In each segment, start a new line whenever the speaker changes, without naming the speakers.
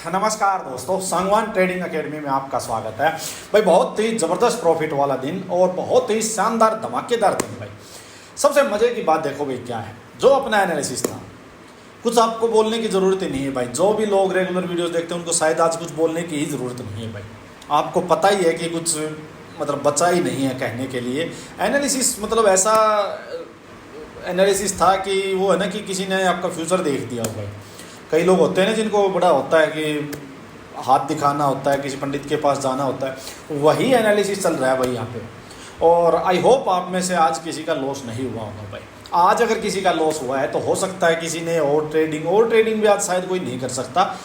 नमस्कार दोस्तों, Sangwan trading academy में आपका स्वागत है। भाई बहुत ही ज़बरदस्त प्रॉफिट वाला दिन और बहुत ही शानदार धमाकेदार दिन। भाई सबसे मज़े की बात देखो भाई क्या है, जो अपना एनालिसिस था, कुछ आपको बोलने की ज़रूरत ही नहीं है भाई। जो भी लोग रेगुलर वीडियोस देखते हैं उनको शायद आज कुछ बोलने की ही ज़रूरत नहीं है भाई। आपको पता ही है कि कुछ मतलब बचा ही नहीं है कहने के लिए। एनालिसिस मतलब ऐसा एनालिसिस था कि वो है ना कि किसी ने आपका फ्यूचर देख दिया हो भाई। कई लोग होते हैं ना जिनको बड़ा होता है कि हाथ दिखाना होता है, किसी पंडित के पास जाना होता है, वही एनालिसिस चल रहा है भाई यहाँ पे। और आई होप आप में से आज किसी का लॉस नहीं हुआ होगा भाई। आज अगर किसी का लॉस हुआ है तो हो सकता है किसी ने और ट्रेडिंग भी आज शायद कोई नहीं कर सकता।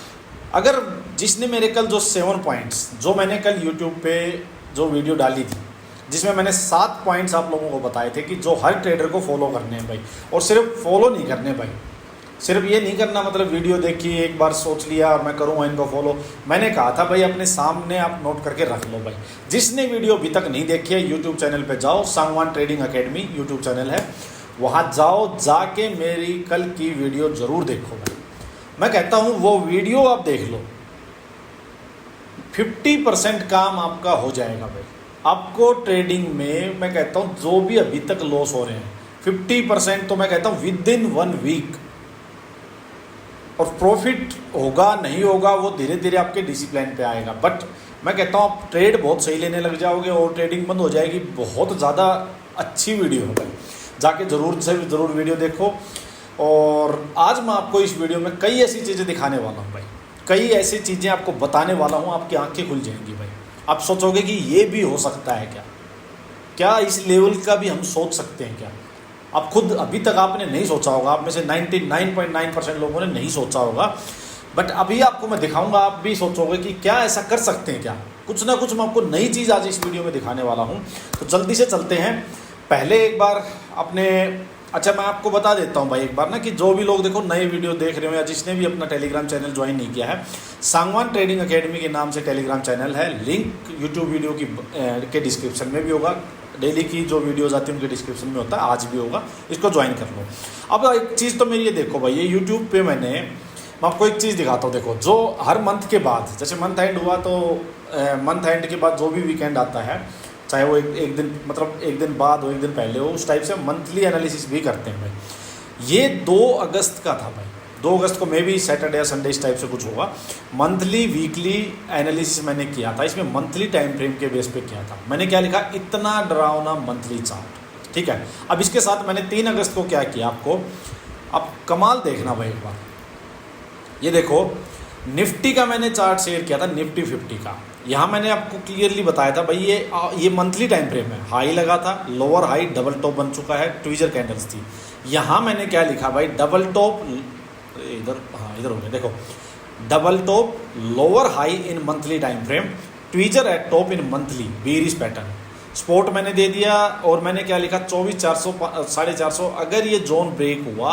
अगर जिसने मेरे कल जो 7 पॉइंट्स जो मैंने कल यूट्यूब पे जो वीडियो डाली थी, जिसमें मैंने 7 पॉइंट्स आप लोगों को बताए थे कि जो हर ट्रेडर को फॉलो करने हैं भाई। और सिर्फ फॉलो नहीं करने भाई, सिर्फ ये नहीं करना मतलब वीडियो देखी एक बार सोच लिया और मैं करूँगा इनको फॉलो। मैंने कहा था भाई अपने सामने आप नोट करके रख लो भाई। जिसने वीडियो अभी तक नहीं देखी है यूट्यूब चैनल पे जाओ, Sangwan trading academy YouTube channel है, वहाँ जाओ, जाके मेरी कल की वीडियो ज़रूर देखो भाई। मैं कहता हूँ वो वीडियो आप देख लो, 50% काम आपका हो जाएगा भाई। आपको ट्रेडिंग में मैं कहता हूँ जो भी अभी तक लॉस हो रहे हैं 50% तो मैं कहता हूँ विद इन 1 वीक। और प्रॉफिट होगा नहीं होगा वो धीरे धीरे आपके डिसिप्लिन पे आएगा। बट मैं कहता हूँ आप ट्रेड बहुत सही लेने लग जाओगे और ट्रेडिंग बंद हो जाएगी। बहुत ज़्यादा अच्छी वीडियो है भाई, जाके ज़रूर से ज़रूर वीडियो देखो। और आज मैं आपको इस वीडियो में कई ऐसी चीज़ें दिखाने वाला हूँ भाई, कई ऐसी चीज़ें आपको बताने वाला हूँ, आपकी आंखें खुल जाएंगी भाई। आप सोचोगे कि ये भी हो सकता है क्या इस लेवल का भी हम सोच सकते हैं क्या। आप खुद अभी तक आपने नहीं सोचा होगा, आप में से 99.9% लोगों ने नहीं सोचा होगा। बट अभी आपको मैं दिखाऊंगा, आप भी सोचोगे कि क्या ऐसा कर सकते हैं क्या। कुछ ना कुछ मैं आपको नई चीज़ आज इस वीडियो में दिखाने वाला हूं। तो जल्दी से चलते हैं। पहले एक बार अपने मैं आपको बता देता हूं भाई एक बार ना कि जो भी लोग देखो नए वीडियो देख रहे हो या जिसने भी अपना टेलीग्राम चैनल ज्वाइन नहीं किया है, सांगवान ट्रेडिंग एकेडमी के नाम से टेलीग्राम चैनल है। लिंक यूट्यूब वीडियो के डिस्क्रिप्शन में भी होगा। डेली की जो वीडियोज़ आती है उनके डिस्क्रिप्शन में होता है, आज भी होगा, इसको ज्वाइन कर लो। अब एक चीज़ तो मेरी ये देखो भाई, ये यूट्यूब पे मैं आपको एक चीज़ दिखाता हूँ। देखो जो हर मंथ के बाद, जैसे मंथ एंड हुआ तो मंथ एंड के बाद जो भी वीकेंड आता है, चाहे वो एक दिन मतलब एक दिन बाद हो एक दिन पहले हो, उस टाइप से मंथली एनालिसिस भी करते हैं भाई। ये 2 अगस्त का था भाई, 2 अगस्त को मे भी सैटरडे या संडे इस टाइप से कुछ होगा। मंथली वीकली एनालिसिस मैंने किया था, इसमें मंथली टाइम फ्रेम के बेस पे किया था। मैंने क्या लिखा, इतना डरावना मंथली चार्ट, ठीक है। अब इसके साथ मैंने 3 अगस्त को क्या किया, आपको अब कमाल देखना भाई एक बार। ये देखो निफ्टी का मैंने चार्ट शेयर किया था, निफ्टी 50 का। यहाँ मैंने आपको क्लियरली बताया था भाई ये मंथली टाइम फ्रेम है। हाई लगा था, लोअर हाई डबल टॉप बन चुका है, ट्विजर कैंडल्स थी। यहाँ मैंने क्या लिखा भाई, डबल टॉप इधर हो गया, देखो double top lower high in monthly time frame, tweezer at top in monthly bearish pattern. Spot मैंने दे दिया और मैंने क्या लिखा, 24,400 450। अगर ये जोन ब्रेक हुआ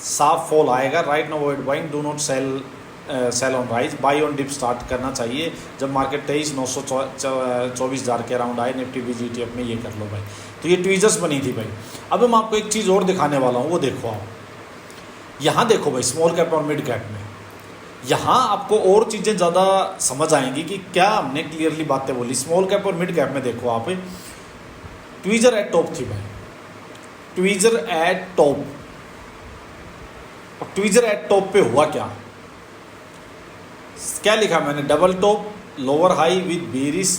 साफ फॉल आएगा। Right now avoid buying, do not sell on rise, buy on dip start करना चाहिए जब मार्केट 23,924,000 के अराउंड आए। निफ्टी BGTF में ये कर लो भाई। तो ये ट्विजर्स बनी थी भाई। अब मैं आपको एक चीज़ और दिखाने वाला हूँ, वो देखो आप यहाँ देखो भाई, स्मॉल कैप और मिड कैप में यहाँ आपको और चीज़ें ज़्यादा समझ आएंगी कि क्या हमने क्लियरली बातें बोली। स्मॉल कैप और मिड कैप में देखो आप, ट्विजर एट टॉप थी भाई, ट्विजर एट टॉप। अब ट्विजर एट टॉप पे हुआ क्या लिखा मैंने, double top lower high with bearish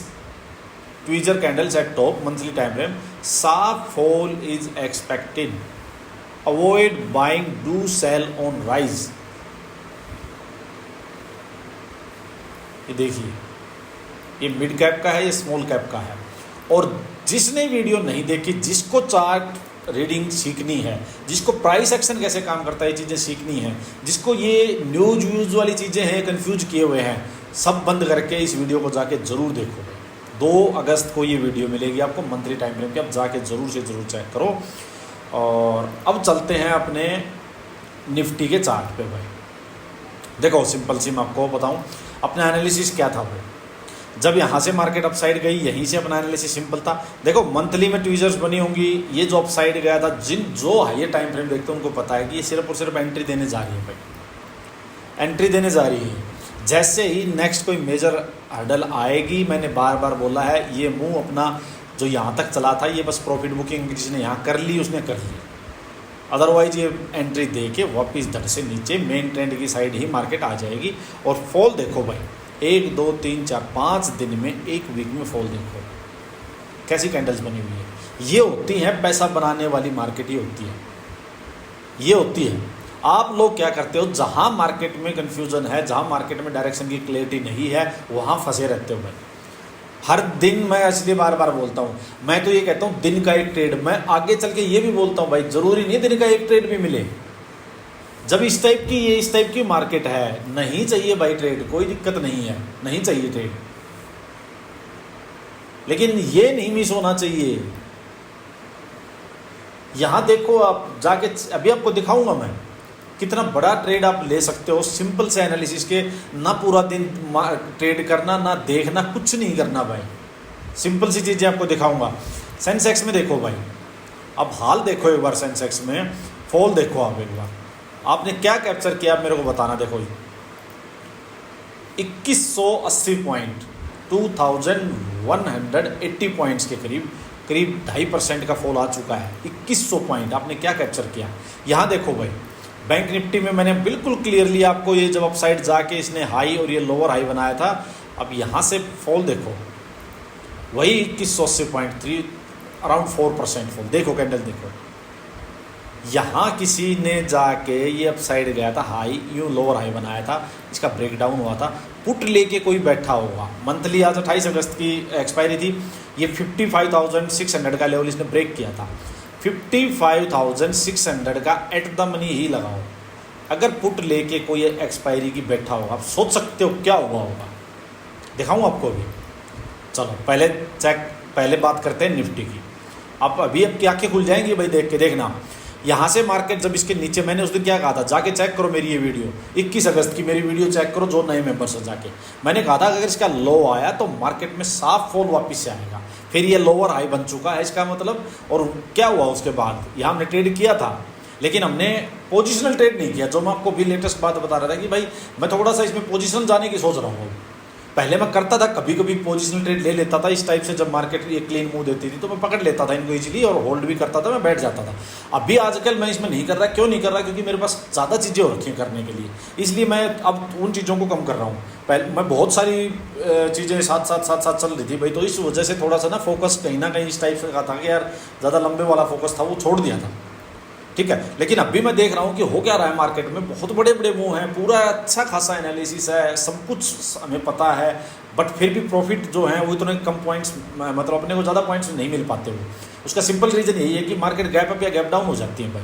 tweezer candles at top monthly time frame, साफ fall is expected, avoid buying, do sell on rise. ये देखिए, ये मिड कैप का है, ये स्मॉल कैप का है। और जिसने वीडियो नहीं देखी, जिसको चार्ट रीडिंग सीखनी है, जिसको प्राइस एक्शन कैसे काम करता है ये चीज़ें सीखनी है, जिसको ये न्यूज व्यूज वाली चीज़ें हैं कंफ्यूज किए हुए हैं, सब बंद करके इस वीडियो को जाके ज़रूर देखो। 2 अगस्त को ये वीडियो मिलेगी आपको मंथली टाइम फ्रेम की, आप जाके ज़रूर से ज़रूर चेक करो। और अब चलते हैं अपने निफ्टी के चार्ट पे भाई। देखो सिंपल सी मैं आपको बताऊं अपना एनालिसिस क्या था भाई। जब यहाँ से मार्केट अपसाइड गई, यहीं से अपना एनालिसिस सिंपल था। देखो मंथली में ट्विजर्स बनी होंगी, ये जो अपसाइड गया था, जो हाईयर टाइम फ्रेम देखते हैं उनको पता है कि ये सिर्फ और सिर्फ एंट्री देने जा रही है भाई, एंट्री देने जा रही है। जैसे ही नेक्स्ट कोई मेजर हर्डल आएगी, मैंने बार बार बोला है, ये मूव अपना जो यहाँ तक चला था ये बस प्रॉफिट बुकिंग जिसने यहाँ कर ली उसने कर ली, अदरवाइज ये एंट्री दे के वापस धड़ से नीचे मेन ट्रेंड की साइड ही मार्केट आ जाएगी। और फॉल देखो भाई, 1 2 3 4 5 दिन में, एक वीक में फॉल देखो कैसी कैंडल्स बनी हुई है। ये होती है पैसा बनाने वाली मार्केट, ही होती है, ये होती है। आप लोग क्या करते हो, जहाँ मार्केट में कन्फ्यूजन है, जहाँ मार्केट में डायरेक्शन की क्लैरिटी नहीं है, वहाँ फंसे रहते हो भाई। हर दिन मैं इसलिए बार बार बोलता हूँ, मैं तो ये कहता हूँ दिन का एक ट्रेड, मैं आगे चल के ये भी बोलता हूँ भाई ज़रूरी नहीं दिन का एक ट्रेड भी मिले। जब इस टाइप की मार्केट है, नहीं चाहिए भाई ट्रेड, कोई दिक्कत नहीं है, नहीं चाहिए ट्रेड, लेकिन ये नहीं मिस होना चाहिए। यहाँ देखो आप जाके, अभी आपको दिखाऊंगा मैं कितना बड़ा ट्रेड आप ले सकते हो सिंपल से एनालिसिस के, ना पूरा दिन ट्रेड करना, ना देखना, कुछ नहीं करना भाई, सिंपल सी चीज़ें आपको दिखाऊंगा। सेंसेक्स में देखो भाई, अब हाल देखो एक बार, सेंसेक्स में फॉल देखो आप एक बार, आपने क्या कैप्चर किया आप मेरे को बताना। देखो 2180 पॉइंट, 2180 पॉइंट्स के करीब 2.5% का फॉल आ चुका है। 2100 पॉइंट आपने क्या कैप्चर किया। यहाँ देखो भाई, बैंक निफ्टी में मैंने बिल्कुल क्लियरली आपको ये जब अपसाइड जाके इसने हाई और ये लोअर हाई बनाया था, अब यहाँ से फॉल देखो वही 2180 पॉइंट, 3 अराउंड 4% फॉल। देखो कैंडल देखो, यहाँ किसी ने जाके ये अपसाइड गया था हाई, यूँ लोअर हाई बनाया था, इसका ब्रेकडाउन हुआ था, पुट लेके कोई बैठा होगा। मंथली आज 28 अगस्त की एक्सपायरी थी, ये 55,600 का लेवल इसने ब्रेक किया था। 55,600 का एट द मनी ही लगाओ, अगर पुट लेके कोई एक्सपायरी की बैठा होगा, आप सोच सकते हो क्या हुआ होगा। दिखाऊँ आपको अभी, चलो पहले बात करते हैं निफ्टी की। अब आपकी आंखें खुल जाएंगी भाई देख के, देखना यहाँ से मार्केट जब इसके नीचे, मैंने उस दिन क्या कहा था, जाके चेक करो मेरी ये वीडियो, 21 अगस्त की मेरी वीडियो चेक करो जो नए मेंबर्स हो जाके। मैंने कहा था अगर इसका लो आया तो मार्केट में साफ फॉल वापस से आएगा, फिर ये लोअर हाई बन चुका है इसका मतलब। और क्या हुआ उसके बाद, यहाँ हमने ट्रेड किया था, लेकिन हमने पोजिशनल ट्रेड नहीं किया। जो मैं आपको भी लेटेस्ट बात बता रहा था कि भाई मैं थोड़ा सा इसमें पोजिशनल जाने की सोच रहा हूँ। पहले मैं करता था, कभी कभी पोजिशनल ट्रेड ले लेता था इस टाइप से, जब मार्केट ये क्लीन मूव देती थी तो मैं पकड़ लेता था इनको इजीली और होल्ड भी करता था, मैं बैठ जाता था। अभी आजकल मैं इसमें नहीं कर रहा। क्यों नहीं कर रहा, क्योंकि मेरे पास ज़्यादा चीज़ें हो रखी हैं करने के लिए, इसलिए मैं अब उन चीज़ों को कम कर रहा हूँ। पहले मैं बहुत सारी चीज़ें साथ साथ चल रही थी भाई, तो इस वजह से थोड़ा सा ना फोकस कहीं ना कहीं इस टाइप से था कि यार ज़्यादा लंबे वाला फोकस था, वो छोड़ दिया था, ठीक है। लेकिन अभी मैं देख रहा हूँ कि हो क्या रहा है मार्केट में, बहुत बड़े बड़े मूव हैं, पूरा अच्छा खासा एनालिसिस है, सब कुछ हमें पता है, बट फिर भी प्रॉफिट जो है वो इतने कम पॉइंट्स, मतलब अपने को ज़्यादा पॉइंट्स नहीं मिल पाते वो। उसका सिंपल रीज़न यही है कि मार्केट गैप अप या गैप डाउन हो जाती है भाई।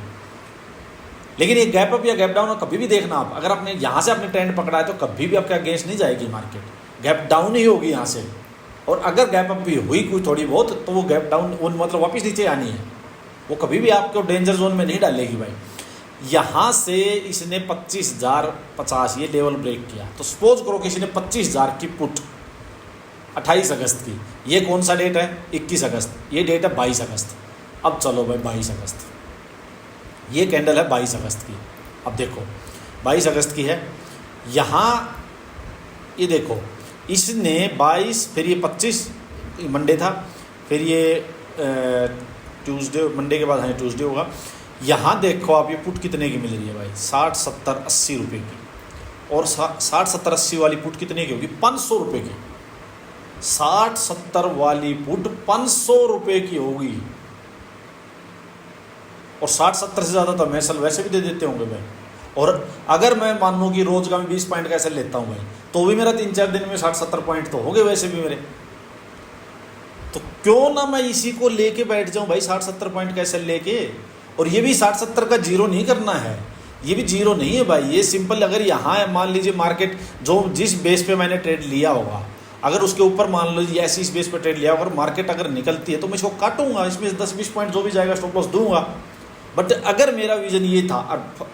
लेकिन ये गैप अप या गैप डाउन कभी भी देखना आप, अगर आपने यहाँ से आपने ट्रेंड पकड़ा है तो कभी भी आपके अगेंस्ट नहीं जाएगी मार्केट, गैप डाउन ही होगी यहाँ से। और अगर गैप अप भी हुई कोई थोड़ी बहुत, तो वो गैप डाउन मतलब वापस नीचे आनी है, वो कभी भी आपको डेंजर जोन में नहीं डालेगी भाई। यहाँ से इसने 25,050 ये लेवल ब्रेक किया, तो सपोज करो कि इसने 25,000 की पुट 28 अगस्त की, ये कौन सा डेट है 21 अगस्त, ये डेट है 22 अगस्त। अब चलो भाई 22 अगस्त, ये कैंडल है 22 अगस्त की। अब देखो 22 अगस्त की है, यहाँ ये देखो इसने 22, फिर ये 25 मंडे था, फिर ये ट्यूसडे, मंडे के बाद हाँ ट्यूसडे होगा। यहाँ देखो आप ये पुट कितने की मिल रही है भाई, 60 70 80 रुपये की, और 60 70 80 वाली पुट कितने की होगी, 500 रुपये की। 60 70 वाली पुट 500 रुपये की होगी, और 60 70 से ज़्यादा तो मैसल वैसे भी दे देते होंगे भाई। और अगर मैं मान लूँ कि रोज़ का मैं 20 पॉइंट का ऐसे लेता हूँ भाई, तो भी मेरा 3-4 दिन में 60 70 पॉइंट तो हो गए वैसे भी मेरे। तो क्यों ना मैं इसी को लेके बैठ जाऊँ भाई, 60 70 पॉइंट कैसे लेके। और ये भी 60 70 का जीरो नहीं करना है, ये भी जीरो नहीं है भाई, ये सिंपल अगर यहाँ है, मान लीजिए मार्केट जो जिस बेस पे मैंने ट्रेड लिया होगा, अगर उसके ऊपर मान लीजिए ऐसी इस बेस पे ट्रेड लिया, अगर मार्केट अगर निकलती है तो मैं इसको काटूंगा, इसमें 10-20 पॉइंट जो भी जाएगा स्टॉप लॉस दूंगा। बट अगर मेरा विजन ये था,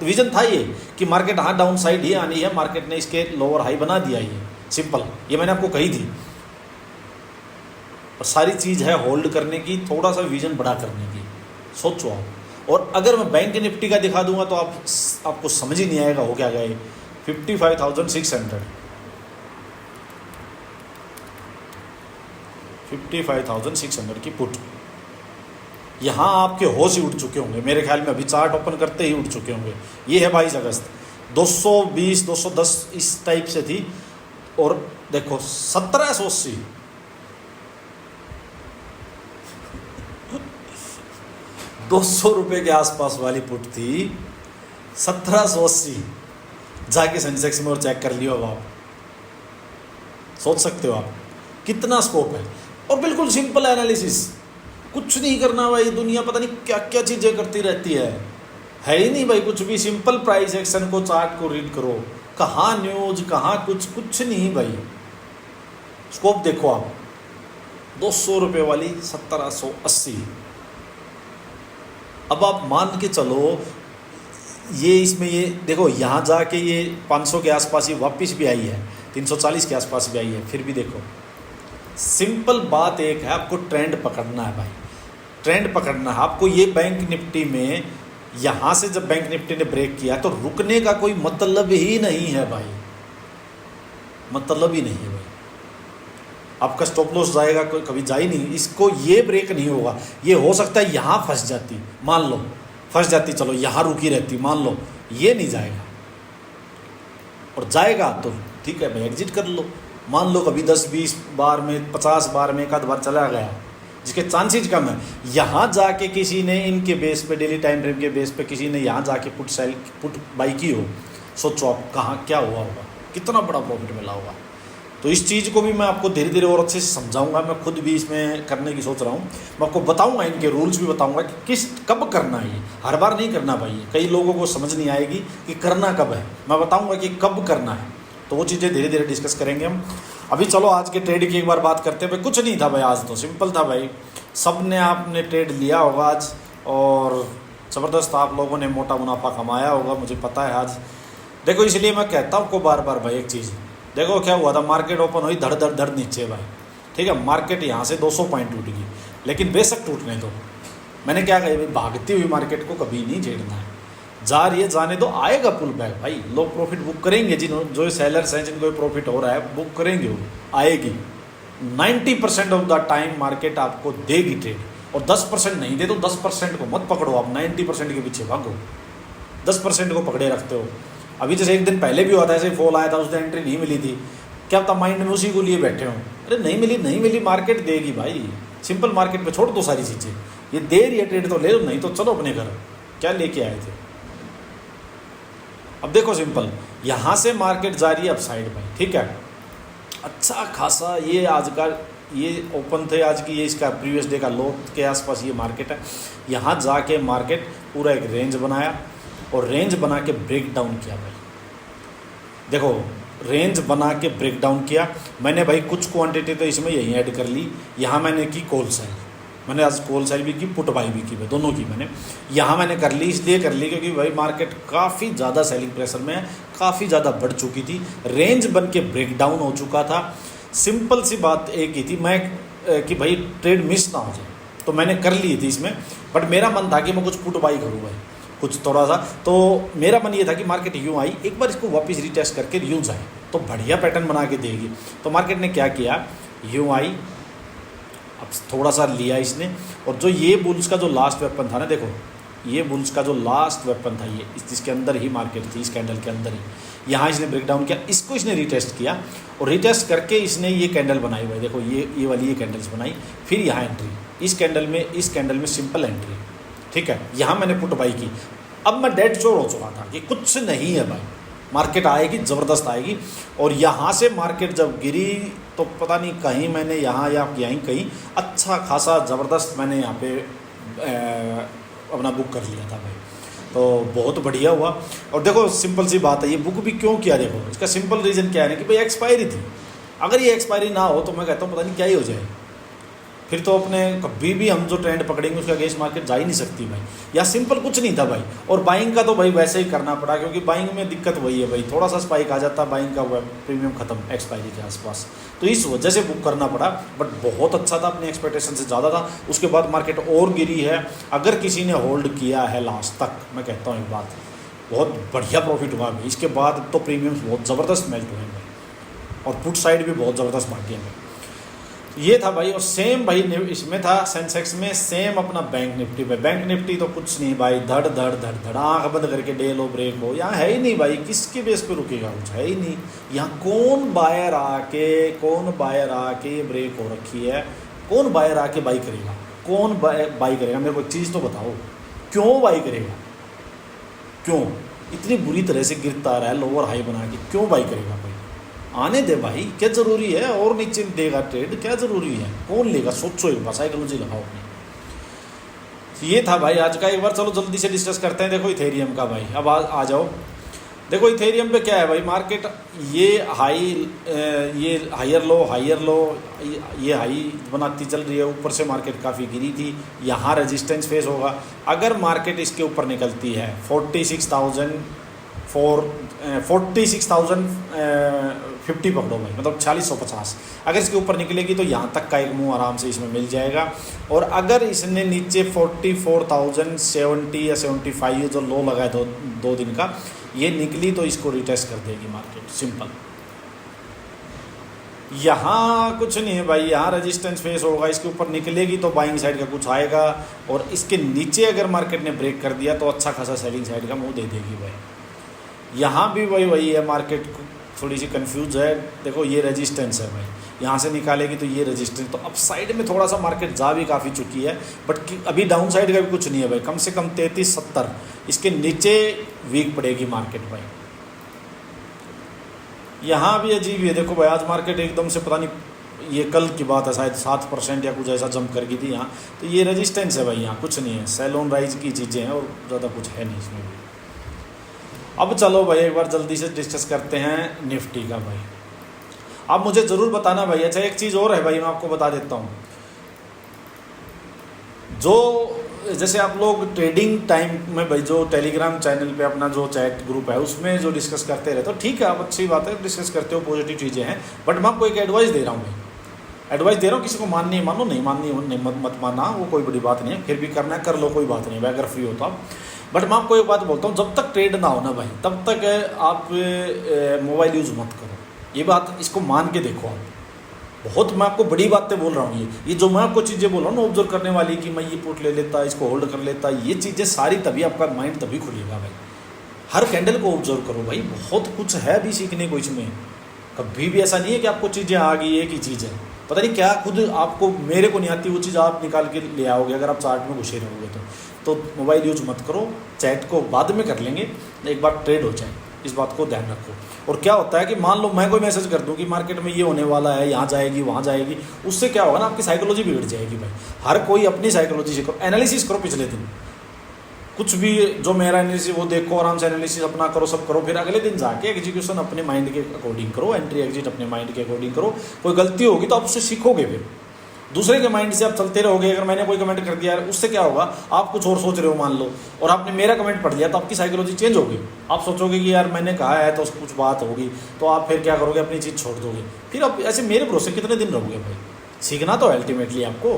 विजन था ये कि मार्केट हाँ डाउन साइड ही आनी है, मार्केट ने इसके लोअर हाई बना दिया, ये सिंपल, ये मैंने आपको कही थी। और सारी चीज़ है होल्ड करने की, थोड़ा सा विजन बड़ा करने की, सोचो आप। और अगर मैं बैंक निफ्टी का दिखा दूंगा तो आपको समझ ही नहीं आएगा हो क्या गए। 55,600 55,600 की पुट। यहाँ आपके होश ही उठ चुके होंगे मेरे ख्याल में, अभी चार्ट ओपन करते ही उठ चुके होंगे। ये है 22 अगस्त, 220 210 इस टाइप से थी, और देखो 1780 ₹200 के आसपास वाली पुट थी, 1780 जाके सेंसेक्स में और चेक कर लियो। अब आप सोच सकते हो आप कितना स्कोप है। और बिल्कुल सिंपल एनालिसिस, कुछ नहीं करना भाई। दुनिया पता नहीं क्या क्या चीज़ें करती रहती है ही नहीं भाई कुछ भी। सिंपल प्राइस एक्शन को, चार्ट को रीड करो, कहाँ न्यूज कहाँ कुछ नहीं भाई। स्कोप देखो आप, ₹200 वाली 1780। अब आप मान के चलो ये इसमें ये देखो, यहाँ जाके ये 500 के आसपास ही वापस भी आई है, 340 के आसपास भी आई है। फिर भी देखो, सिंपल बात एक है, आपको ट्रेंड पकड़ना है भाई, ट्रेंड पकड़ना है आपको। ये बैंक निफ्टी में यहाँ से जब बैंक निफ्टी ने ब्रेक किया तो रुकने का कोई मतलब ही नहीं है भाई, मतलब ही नहीं है भाई। आपका स्टॉप लॉस जाएगा, कोई कभी जा ही नहीं, इसको ये ब्रेक नहीं होगा। ये हो सकता है यहाँ फंस जाती, मान लो फंस जाती, चलो यहाँ रुकी रहती, मान लो, ये नहीं जाएगा। और जाएगा तो ठीक है भाई, एग्जिट कर लो। मान लो कभी 10-20 बार में, 50 बार में एक आध बार चला गया, जिसके चांसेज कम है, यहाँ जाके किसी ने इनके बेस पे, डेली टाइम फ्रेम के बेस पे किसी ने यहाँ जाके पुट बाई की हो, सोचो आप कहाँ क्या हुआ होगा, कितना बड़ा प्रॉफिट मिला होगा। तो इस चीज़ को भी मैं आपको धीरे धीरे और अच्छे से समझाऊंगा। मैं खुद भी इसमें करने की सोच रहा हूँ। मैं आपको बताऊंगा, इनके रूल्स भी बताऊंगा कि कब करना है। ये हर बार नहीं करना भाई, कई लोगों को समझ नहीं आएगी कि करना कब है। मैं बताऊंगा कि कब करना है, तो वो चीज़ें धीरे धीरे डिस्कस करेंगे हम। अभी चलो आज के ट्रेड की एक बार बात करते हैं भाई। कुछ नहीं था भाई, आज तो सिंपल था भाई। सब ने आपने ट्रेड लिया होगा आज, और ज़बरदस्त आप लोगों ने मोटा मुनाफा कमाया होगा, मुझे पता है आज। देखो इसलिए मैं कहता हूँ आपको बार बार भाई एक चीज़, देखो क्या हुआ था, मार्केट ओपन हुई धड़ धड़ धड़ नीचे भाई, ठीक है। मार्केट यहाँ से 200 पॉइंट टूट गई, लेकिन बेशक टूटने दो। मैंने क्या कहा भाई, भागती हुई मार्केट को कभी नहीं छेड़ना है। जा रही है जाने दो, आएगा पुल बैक भाई। लोग प्रॉफिट बुक करेंगे, जो सेलर्स हैं जिनको प्रॉफिट हो रहा है बुक करेंगे, वो आएगी। 90% ऑफ द टाइम मार्केट आपको देगी ट्रेड, और 10% नहीं दे तो 10% को मत पकड़ो आप, 90% के पीछे भागो। 10% को पकड़े रखते हो। अभी जैसे एक दिन पहले भी हुआ था, ऐसे फॉल आया था, उस दिन एंट्री नहीं मिली थी, क्या पता माइंड में उसी को लिए बैठे हो, अरे नहीं मिली मार्केट देगी भाई। सिंपल मार्केट पे छोड़ दो सारी चीज़ें, ये दे रही है ट्रेड तो ले लो, नहीं तो चलो अपने घर। क्या लेके आए थे। अब देखो सिंपल, यहाँ से मार्केट जा रही है अपसाइड में, ठीक है। अच्छा खासा ये आज का ये ओपन थे आज की, ये इसका प्रीवियस डे का लो के आसपास ये मार्केट है। यहाँ जाके मार्केट पूरा एक रेंज बनाया, और रेंज बना के ब्रेक डाउन किया भाई। देखो रेंज बना के ब्रेक डाउन किया। मैंने भाई कुछ क्वांटिटी तो इसमें यही ऐड कर ली। यहाँ मैंने की कॉल सेल, मैंने आज कॉल सेल भी की, पुट बाई भी की, दोनों की मैंने यहाँ मैंने कर ली। इसलिए कर ली क्योंकि भाई मार्केट काफ़ी ज़्यादा सेलिंग प्रेशर में है, काफ़ी ज़्यादा बढ़ चुकी थी, रेंज बन के ब्रेक डाउन हो चुका था। सिंपल सी बात एक ही थी, मैं कि भाई ट्रेड मिस ना हो जाए, तो मैंने कर ली थी इसमें। बट मेरा मन था कि मैं कुछ पुट बाई करूँ भाई, कुछ थोड़ा सा। तो मेरा मन ये था कि मार्केट यूँ आई, एक बार इसको वापस रीटेस्ट करके यूँ जाए तो बढ़िया पैटर्न बना के देगी। तो मार्केट ने क्या किया, यूँ आई, अब थोड़ा सा लिया इसने, और जो ये बुल्स का जो लास्ट वेपन था ना, देखो ये बुल्स का जो लास्ट वेपन था, ये इसके अंदर ही मार्केट थी, इस कैंडल के अंदर ही, यहाँ इसने ब्रेक डाउन किया, इसको इसने रीटेस्ट किया, और रीटेस्ट करके इसने ये कैंडल बनाई हुई, देखो ये वाली ये कैंडल्स बनाई। फिर यहाँ एंट्री, इस कैंडल में सिंपल एंट्री, ठीक है। यहाँ मैंने पुट बाई की। अब मैं डेड श्योर हो चुका था कि कुछ नहीं है भाई, मार्केट आएगी, ज़बरदस्त आएगी। और यहाँ से मार्केट जब गिरी तो पता नहीं कहीं मैंने यहाँ या यहीं कहीं अच्छा खासा ज़बरदस्त मैंने यहाँ पे अपना बुक कर लिया था भाई। तो बहुत बढ़िया हुआ। और देखो सिंपल सी बात है, ये बुक भी क्यों किया, देखो इसका सिंपल रीज़न क्या है कि भाई एक्सपायरी थी। अगर ये एक्सपायरी ना हो तो मैं कहता हूँ पता नहीं क्या ही हो जाए, फिर तो अपने कभी भी हम जो ट्रेंड पकड़ेंगे उसके अगेंस्ट मार्केट जा ही नहीं सकती भाई। या सिंपल कुछ नहीं था भाई। और बाइंग का तो भाई वैसे ही करना पड़ा, क्योंकि बाइंग में दिक्कत वही है भाई, थोड़ा सा स्पाइक आ जाता बाइंग का, प्रीमियम खत्म एक्सपायरी के आसपास, तो इस वजह से बुक करना पड़ा। बट बहुत अच्छा था, अपनी एक्सपेक्टेशन से ज़्यादा था। उसके बाद मार्केट और गिरी है। अगर किसी ने होल्ड किया है लास्ट तक, मैं कहता हूँ एक बात, बहुत बढ़िया प्रॉफिट हुआ भाई। इसके बाद तो प्रीमियम्स बहुत ज़बरदस्त मेल्ट हुए हैं, और पुट साइड भी बहुत ज़बरदस्त भाग गए हैं। ये था भाई। और सेम भाई इसमें था सेंसेक्स में सेम अपना बैंक निफ्टी पे। बैंक निफ्टी तो कुछ नहीं भाई, धड़ धड़ धड़ धड़ आँख बंद करके डे लो ब्रेक हो, यहाँ है ही नहीं भाई। किसके बेस पे रुकेगा, कुछ है ही नहीं यहाँ। कौन बायर आके ब्रेक हो रखी है, कौन बायर आके बाई करेगा, कौन बाई करेगा? मेरे को एक चीज़ तो बताओ, क्यों बाई करेगा? क्यों इतनी बुरी तरह से गिरता रहा है लोअर हाई बना के, क्यों बाई करेगा भाई? आने दे भाई, क्या ज़रूरी है? और नीचे देगा ट्रेड, क्या ज़रूरी है? कौन लेगा? सोचो एक बार, साइकोलॉजी लगाओ अपनी। ये था भाई आज का। एक बार चलो जल्दी से डिस्कस करते हैं। देखो इथेरियम का भाई, अब आ जाओ। देखो इथेरियम पे क्या है भाई, मार्केट ये हाई, ये हायर लो, ये हाई बनाती चल रही है। ऊपर से मार्केट काफ़ी गिरी थी, यहाँ रेजिस्टेंस फेस होगा। अगर मार्केट इसके ऊपर निकलती है 46,050 पकड़ो भाई, मतलब 4650, अगर इसके ऊपर निकलेगी तो यहाँ तक का एक मुंह आराम से इसमें मिल जाएगा। और अगर इसने नीचे 44,070 या 75 जो लो लगा है दो दिन का, ये निकली तो इसको रिटेस्ट कर देगी मार्केट, सिंपल। यहाँ कुछ नहीं है भाई, यहाँ रेजिस्टेंस फेस होगा, इसके ऊपर निकलेगी तो बाइंग साइड का कुछ आएगा। और इसके नीचे अगर मार्केट ने ब्रेक कर दिया तो अच्छा खासा सेलिंग साइड का मुंह दे देगी भाई। यहाँ भी वही है, मार्केट थोड़ी सी कंफ्यूज है। देखो ये रेजिस्टेंस है भाई, यहाँ से निकालेगी तो ये रेजिस्टेंस, तो अप साइड में थोड़ा सा मार्केट जा भी काफ़ी चुकी है, बट अभी डाउन साइड का भी कुछ नहीं है भाई। कम से कम 3370 इसके नीचे वीक पड़ेगी मार्केट भाई। यहाँ भी अजीब है, देखो भाई आज मार्केट एकदम से पता नहीं, ये कल की बात है शायद 7% या कुछ ऐसा जंप कर गई थी यहाँ। तो ये रेजिस्टेंस है भाई, यहाँ कुछ नहीं है, सेल ऑन राइज की चीज़ें हैं और ज़्यादा कुछ है नहीं इसमें भी। अब चलो भाई एक बार जल्दी से डिस्कस करते हैं निफ्टी का भाई। आप मुझे ज़रूर बताना भाई। अच्छा एक चीज़ और है भाई, मैं आपको बता देता हूँ, जो जैसे आप लोग ट्रेडिंग टाइम में भाई जो टेलीग्राम चैनल पे अपना जो चैट ग्रुप है उसमें जो डिस्कस करते रहते हो, ठीक है, आप अच्छी बात है, डिस्कस करते हो, पॉजिटिव चीज़ें हैं, बट मैं आपको एक एडवाइस दे रहा हूँ भाई। एडवाइस दे रहा हूँ, किसी को माननी है मानो, नहीं माननी है मत मानना, वो कोई बड़ी बात नहीं है। फिर भी करना है कर लो, कोई बात नहीं है अगर फ्री हो तो आप। बट मैं आपको एक बात बोलता हूँ, जब तक ट्रेड ना हो ना भाई, तब तक आप मोबाइल यूज़ मत करो। ये बात इसको मान के देखो आप। बहुत मैं आपको बड़ी बातें बोल रहा हूँ, ये जो मैं आपको चीज़ें बोल रहा हूँ ना ऑब्जर्व करने वाली, कि मैं ये पुट ले लेता, इसको होल्ड कर लेता, ये चीज़ें सारी तभी आपका माइंड तभी खुलेगा भाई। हर कैंडल को ऑब्जर्व करो भाई, बहुत कुछ है भी सीखने को इसमें। कभी भी ऐसा नहीं है कि आपको चीज़ें आ गई एक ही चीज़ है, पता नहीं क्या खुद आपको, मेरे को नहीं आती वो चीज़ आप निकाल के ले आओगे अगर आप चार्ट में घुसे रहोगे तो मोबाइल यूज मत करो। चैट को बाद में कर लेंगे, एक बार ट्रेड हो जाए, इस बात को ध्यान रखो। और क्या होता है कि मान लो मैं कोई मैसेज कर दूं कि मार्केट में ये होने वाला है, यहाँ जाएगी वहाँ जाएगी, उससे क्या होगा ना, आपकी साइकोलॉजी बिगड़ जाएगी भाई। हर कोई अपनी साइकोलॉजी से करो, एनालिसिस करो पिछले दिन, कुछ भी जो मेरा एनालिसिस वो देखो, आराम से एनालिसिस अपना करो, सब करो, फिर अगले दिन जाके एग्जीक्यूशन अपने माइंड के अकॉर्डिंग करो, एंट्री एग्जिट अपने माइंड के अकॉर्डिंग करो। कोई गलती होगी तो आप उससे सीखोगे, फिर दूसरे के माइंड से आप चलते रहोगे। अगर मैंने कोई कमेंट कर दिया उससे क्या होगा, आप कुछ और सोच रहे हो मान लो, और आपने मेरा कमेंट पढ़ लिया, तो आपकी साइकोलॉजी चेंज होगी। आप सोचोगे कि यार मैंने कहा है तो कुछ बात होगी, तो आप फिर क्या करोगे, अपनी चीज़ छोड़ दोगे। फिर आप ऐसे मेरे भरोसे कितने दिन रहोगे भाई। सीखना तो अल्टीमेटली आपको,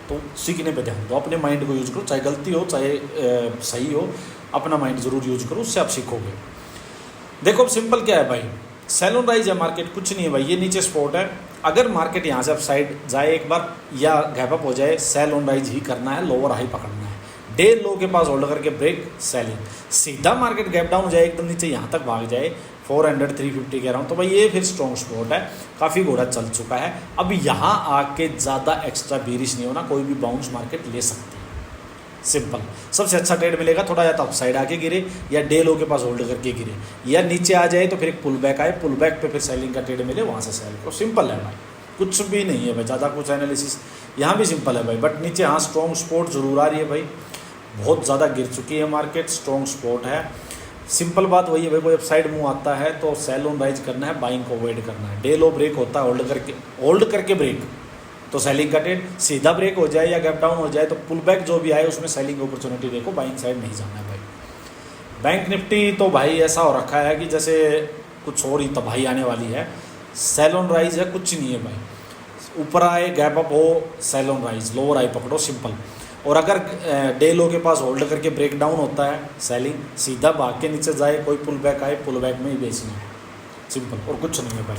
तो सीखने पे ध्यान दो, अपने माइंड को यूज करो, चाहे गलती हो चाहे सही हो, अपना माइंड ज़रूर यूज करो, उससे आप सीखोगे। देखो अब सिंपल क्या है भाई, सेल ऑन राइज है मार्केट, कुछ नहीं है भाई। ये नीचे स्पॉट है, अगर मार्केट यहाँ से अप साइड जाए एक बार या गैप अप हो जाए, सेल ऑन राइज ही करना है, लोअर हाई पकड़ना है, डे लो के पास होल्ड करके ब्रेक सेलिंग। सीधा मार्केट गैप डाउन हो जाए एकदम नीचे, यहाँ तक भाग जाए 400 350 कह रहा हूँ, तो भाई ये फिर स्ट्रॉन्ग स्पॉट है, काफ़ी घोड़ा चल चुका है। अब यहाँ आके ज़्यादा एक्स्ट्रा बेरिश नहीं होना, कोई भी बाउंस मार्केट ले सकती है, सिंपल। सबसे अच्छा ट्रेड मिलेगा थोड़ा, या तो अप साइड आके गिरे या डे लो के पास होल्ड करके गिरे, या नीचे आ जाए तो फिर एक पुल बैक आए, पुल बैक पे फिर सेलिंग का ट्रेड मिले, वहाँ से सेल को। सिंपल है भाई, कुछ भी नहीं है भाई, ज़्यादा कुछ एनालिसिस यहाँ भी सिंपल है भाई। बट नीचे हाँ स्ट्रॉन्ग स्पॉट जरूर आ रही है भाई, बहुत ज़्यादा गिर चुकी है मार्केट, स्ट्रॉन्ग स्पॉट है। सिंपल बात वही है भाई, कोई अपसाइड मुँह आता है तो सेल ऑन राइज करना है, बाइंग को अवॉइड करना है। डे लो ब्रेक होता है, होल्ड करके ब्रेक तो सेलिंग का ट्रेड, सीधा ब्रेक हो जाए या गैप डाउन हो जाए तो पुल बैक जो भी आए उसमें सेलिंग अपॉर्चुनिटी देखो, बाइंग साइड नहीं जाना है भाई। बैंक निफ्टी तो भाई ऐसा हो रखा है कि जैसे कुछ और ही तबाही आने वाली है। सेल ऑन राइज है, कुछ नहीं है भाई, ऊपर आए गैप अप हो, सेल ऑन राइज, लोअर आई पकड़ो, सिंपल। और अगर डे लो के पास होल्ड करके ब्रेक डाउन होता है, सेलिंग, सीधा भाग के नीचे जाए, कोई पुल बैक आए, पुल बैक में ही बेचना है, सिंपल, और कुछ नहीं है भाई।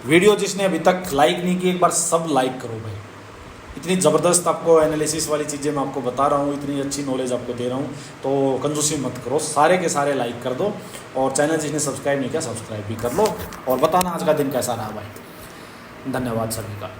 वीडियो जिसने अभी तक लाइक नहीं की, एक बार सब लाइक करो भाई। इतनी ज़बरदस्त आपको एनालिसिस वाली चीज़ें मैं आपको बता रहा हूँ, इतनी अच्छी नॉलेज आपको दे रहा हूँ, तो कंजूसी मत करो, सारे के सारे लाइक कर दो। और चैनल जिसने सब्सक्राइब नहीं किया सब्सक्राइब भी कर लो। और बताना आज का दिन कैसा रहा भाई। धन्यवाद सभी का।